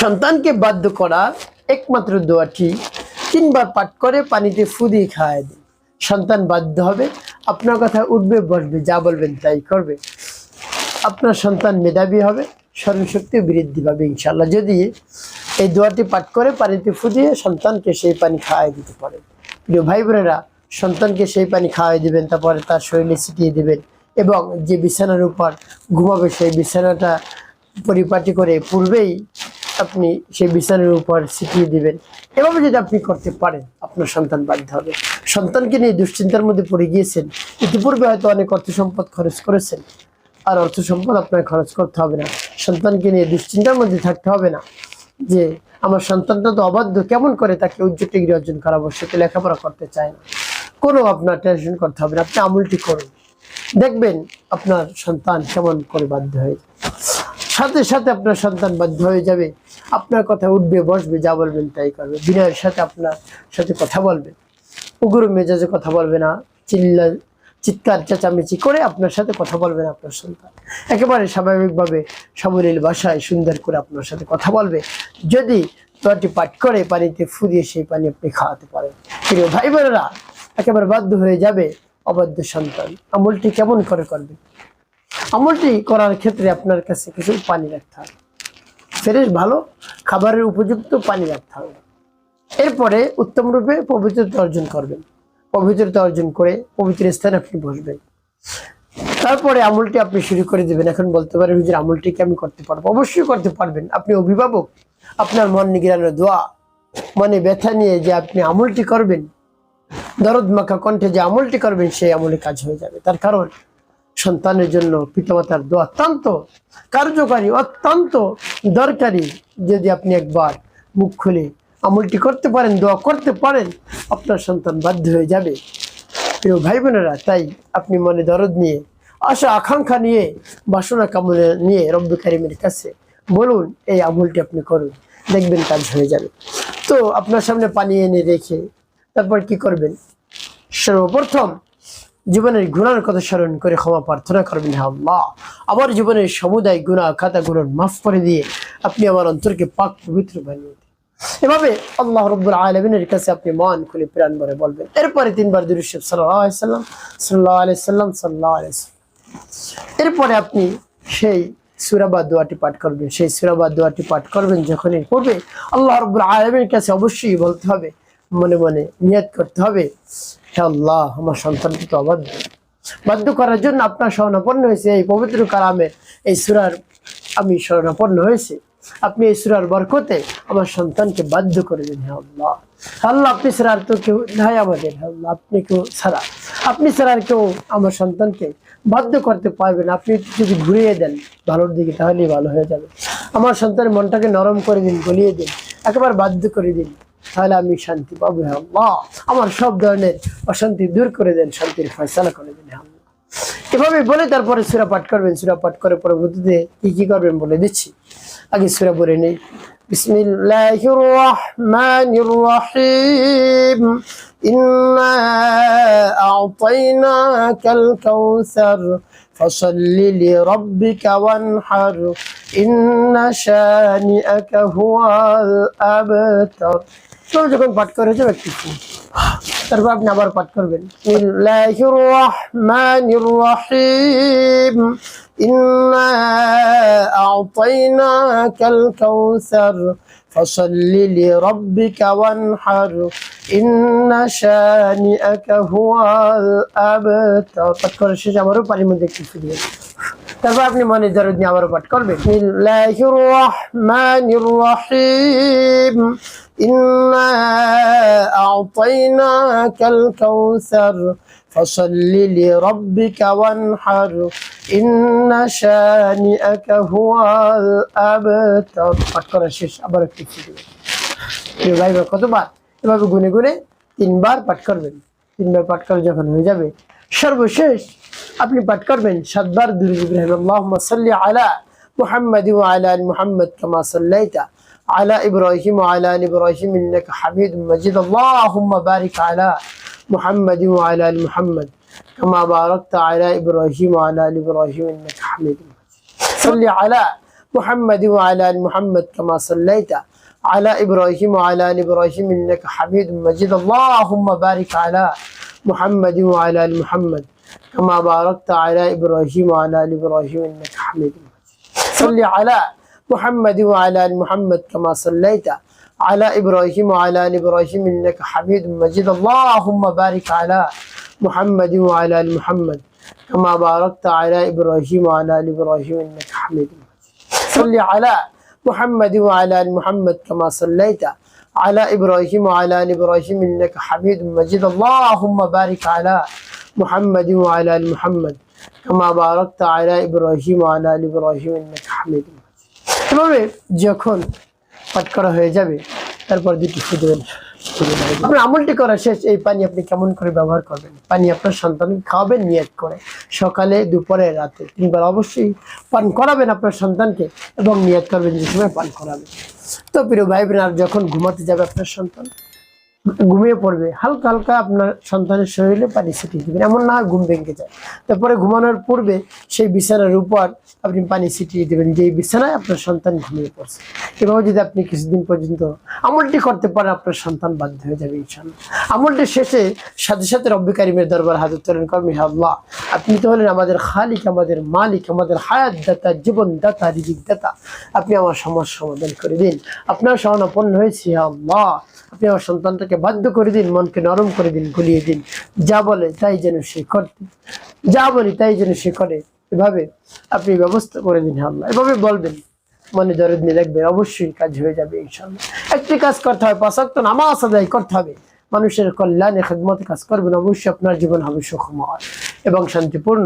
সন্তানকে বাধ্য করার একমাত্র দোয়াটি 3 বার পাঠ করে পানিতে ফু দিয়ে খাওয়াই দিন। সন্তান বাধ্য হবে, আপনার কথা উঠবে বসবে, যা বলবেন তাই করবে। আপনার সন্তান মেধাবী হবে, স্মরণশক্তি বৃদ্ধি পাবে ইনশাআল্লাহ, যদি এই দোয়াটি পাঠ করে পানিতে ফু দিয়ে সন্তানকে সেই পানি খাওয়াই দিতে পারেন। প্রিয় ভাই বোনেরা, সন্তানকে সেই পানি খাওয়াই দিবেন, তারপরে তার শরীরে ছিটিয়ে দিবেন এবং যে বিছানার উপর ঘুমাবে সেই বিছানাটা পরিপাটি করে পূর্বেই আপনি সেই বিছানার উপর ছিটিয়ে দিবেন। এভাবে যদি আপনি করতে পারেন, আপনার সন্তান বাধ্য হবে। সন্তানকে নিয়ে দুশ্চিন্তার মধ্যে পড়ে গিয়েছেন, ইতিপূর্বে হয়তো অনেক অর্থ সম্পদ খরচ করেছেন, আর অর্থ সম্পদ আপনার খরচ করতে হবে না। সন্তানকে নিয়ে দুশ্চিন্তার মধ্যে থাকতে হবে না যে আমার সন্তানটা তো অবাধ্য, কেমন করে তাকে উচ্চ ডিগ্রি অর্জন করাবো, সে তো লেখাপড়া করতে চায় না। কোনো আপনার টেনশন করতে হবে না, আপনি আমলটি করুন, দেখবেন আপনার সন্তান কেমন করে বাধ্য হয়ে যাবে। সাথে সাথে আপনার সন্তান বাধ্য হয়ে যাবে, আপনার কথা উঠবে বসবে, যা বলবেন তাই করবে। বিনয়ের সাথে আপনার সাথে কথা বলবে, উগ্র মেজাজে কথা বলবে না, চিৎকার চেঁচামেচি করে আপনার সাথে কথা বলবে না। আপনার সন্তান একেবারে স্বাভাবিকভাবে সাবলীল ভাষায় সুন্দর করে আপনার সাথে কথা বলবে, যদি দোয়াটি পাঠ করে পানিতে ফু দিয়ে সেই পানি আপনি খাওয়াতে পারেন। প্রিয় ভাই বোনেরা, একেবারে বাধ্য হয়ে যাবে অবাধ্য সন্তান। আমলটি কেমন করে করবে? আমলটি করার ক্ষেত্রে আপনার কাছে কিছু পানি রাখতে হবে, ফ্রেশ ভালো খাবারের উপযুক্ত পানি রাখতে হবে। এরপরে উত্তম রূপে পবিত্রতা অর্জন করবেন। পবিত্রতা অর্জন করে পবিত্র স্থানে আপনি বসবেন। তারপরে আমলটি আপনি শুরু করে দেবেন। এখন বলতে পারেন, হুজুর আমলটিকে আমি করতে পারবো? অবশ্যই করতে পারবেন। আপনি অভিভাবক, আপনার মন নিগড়ানোর দোয়া, মনে ব্যথা নিয়ে যে আপনি আমলটি করবেন, দরদ মাখা কণ্ঠে যে আমলটি করবেন, সেই আমলে কাজ হয়ে যাবে। তার কারণ সন্তানের জন্য পিতামাতার দোয়া অত্যন্ত কার্যকারী, অত্যন্ত দরকারি। যদি আপনি একবার মুখ খুলে আমলটি করতে পারেন, দোয়া করতে পারেন, আপনার সন্তান বাধ্য হয়ে যাবে। প্রিয় ভাই বোনেরা, তাই আপনি মনে দরদ নিয়ে, আশা আকাঙ্ক্ষা নিয়ে, বাসনা কামনা নিয়ে রব্বুল কারীমের কাছে বলুন, এই আমলটি আপনি করুন, দেখবেন কাজ হয়ে যাবে। তো আপনার সামনে পানি এনে রেখে তারপর কি করবেন? সর্বপ্রথম জীবনের গুনার কথা স্মরণ করে ক্ষমা প্রার্থনা করবেন, হে আল্লাহ, আমার জীবনের সমুদায় গুনাহ খাতাগুলো মাফ করে দিয়ে আপনি আমার অন্তরকে পাক পবিত্র বানিয়ে দিন। এভাবে আল্লাহ রাব্বুল আলামিনের কাছে আপনি মন খুলে প্রাণ ভরে বলবেন। এরপরে 3 বার দুরূদ শরীফ সাল্লাল্লাহু আলাইহি সাল্লাম, সাল্লাল্লাহু আলাইহি সাল্লাম, সাল্লাল্লাহু আলাইহি সাল্লাম। এরপরে আপনি সেই সূরা বা দোয়াটি পাঠ করবেন। সেই সূরা বা দোয়াটি পাঠ করবেন যখনই করবে, আল্লাহ রাব্বুল আলামিনের কাছে অবশ্যই বলতে হবে, মনে মনে নিয়ত করতে হবে, হে আল্লাহ, আমার সন্তানকে তো বাধ্য করার জন্য আপনার শরণাপন্ন হয়েছে এই পবিত্র কালামের এই সূরার আমি শরণাপন্ন হয়েছে। আপনি এই সূরার বরকতে আমার সন্তানকে বাধ্য করে দিন, হে আল্লাহ। আল্লাহ, আপনি ছাড়া আর তো কেউ নাই আমাদের। আল্লাহ, আপনি ছাড়া আর কেউ আমার সন্তানকে বাধ্য করতে পারবেন। আপনি যদি ঘুরিয়ে দেন ভালোর দিকে, তাহলেই ভালো হয়ে যাবে। আমার সন্তানের মনটাকে নরম করে দিন, গলিয়ে দিন, একেবারে বাধ্য করে দিন, তাহলে আমি শান্তি পাবো। হে আল্লাহ, আমার সব ধরনের অশান্তি দূর করে দেন, শান্তির ফয়সালা করে দেন, হে আল্লাহ। এভাবে বলে তারপরে সূরা পাঠ করবেন। সূরা পাঠ করে পরবর্তীতে কি করবেন বলে দিচ্ছি। আগে সূরা পড়ে নেই। বিসমিল্লাহির রাহমানির রহিম। ইন্না আ'তাইনাকাল কাউসার ফাসাল্লি লিরাব্বিকা ওয়ানহার ইন্না শানিআকা হুয়াল আবতার। তো যখন পাঠ করে যাবে একটু, তারপর আপনি আবার পাঠ করবেন, বিসমিল্লাহির রাহমানির রহিম। ইন্না আ'তাইনাকাল কাউসার ফাসাল্লি লিরাব্বিকা ওয়ানহার ইন্না শানিআকা হুয়াল আবতার। পাঠ করে শেষে আবারও পানির মধ্যে একটু ফিরিয়ে, তারপর আপনি মনে দরদ নিয়ে আবারও পাঠ করবেন, বিসমিল্লাহির রাহমানির রহিম। ইন্না আ'তাইনাকাল কাউসার ফাসাল্লি লিরাব্বিকা ওয়ানহার ইন্না শানিআকা হুয়াল আবতার। পাঠ করা শেষ, আবার একটু ফিরিয়ে। ভাই কতবার? এভাবে গুনে গুনে 3 বার পাঠ করবেন। 3 বার পাঠ করে যখন হয়ে যাবে, সর্বশেষ আপনি পাঠ করবেন 7 বার দুরূদ ইব্রাহিম। আল্লাহুম্মা সাল্লি আলা মুহাম্মাদ ওয়া আলা আলি মুহাম্মাদ কামা সাল্লাইতা আলা ইব্রাহিম ওয়া আলা আলি ইব্রাহিম ইন্নাকা হামিদুম মাজিদ। আল্লাহুম্মা বারিক আলা মুহাম্মাদ ওয়া আলা আলি মুহাম্মাদ কামা বারাকতা আলা ইব্রাহিম ওয়া আলা আলি ইব্রাহিম ইন্নাকা হামিদুম মাজিদ। সাল্লি আলা محمد وعلى آل محمد كما صليت على إبراهيم وعلى آل إبراهيم إنك حميد مجيد اللهم بارك على محمد وعلى آل محمد كما باركت على إبراهيم وعلى آل إبراهيم إنك حميد مجيد صل على محمد وعلى آل محمد كما صليت على إبراهيم وعلى آل إبراهيم إنك حميد مجيد اللهم بارك على محمد وعلى آل محمد كما باركت على إبراهيم وعلى آل إبراهيم إنك حميد مجيد صل على محمد وعلى آل محمد كما صليت على إبراهيم وعلى آل إبراهيم إنك حميد مجيد اللهم بارك على محمد وعلى آل محمد كما باركت على إبراهيم وعلى آل إبراهيم إنك حميد مجيد এভাবে যখন পাঠ করা হয়ে যাবে তারপর দুটি ফু দেবেন। আপনার আমলটি করা শেষ। এই পানি আপনি কেমন করে ব্যবহার করবেন? পানি আপনার সন্তানকে খাওয়াবেন নিয়ত করে, সকালে দুপুরে রাতে 3 বার অবশ্যই পান করাবেন আপনার সন্তানকে এবং নিয়ত করবেন যে সময় পান করাবেন। তো প্রিয় ভাই বোন, আর যখন ঘুমাতে যাবে আপনার সন্তান, ঘুমিয়ে পড়বে, হালকা হালকা আপনার সন্তানের শরীরে পানি ছিটিয়ে দেবেন, এমন না ঘুম ভেঙে যায়। তারপরে ঘুমানোর পূর্বে সেই বিছানার উপর আপনি পানি ছিটিয়ে দেবেন যে বিছানায় আপনার সন্তান ঘুমিয়ে পড়ছে। এভাবে যদি আপনি কিছুদিন পর্যন্ত আমলটি করতে পারেন, আপনার সন্তান বাধ্য হয়ে যাবে ইনশাআল্লাহ। আমলটি শেষে সাথে সাথে রব্বি কারিমের দরবার হাত উত্তোলন করবেন, হে আল্লাহ, আপনি তো হলেন আমাদের খালিক, আমাদের মালিক, আমাদের হায়াত দাতা, জীবন দাতা, রিজিক দাতা। আপনি আমার সমস্যা সমাধান করে দিন। আপনার শরণাপন্ন হয়েছি, হে আল্লাহ, আপনি আমার সন্তানটাকে বাধ্য করে দিন, মনকে নরম করে দিন, গলিয়ে দিন। যা বলে তাই যেন সে করতে, যা বলি তাই যেন সে করে, এভাবে আপনি ব্যবস্থা করে দিন আল্লাহ। এভাবে বলবেন, মনে দরদ নিয়ে রাখবেন, অবশ্যই কাজ হয়ে যাবে ইনশাআল্লাহ। একটি কাজ করতে হবে, 5 ওয়াক্ত নামাজ আদায় করতে হবে, মানুষের কল্যাণে খেদমতে কাজ করবেন, অবশ্যই আপনার জীবন হবে সুখময় এবং শান্তিপূর্ণ।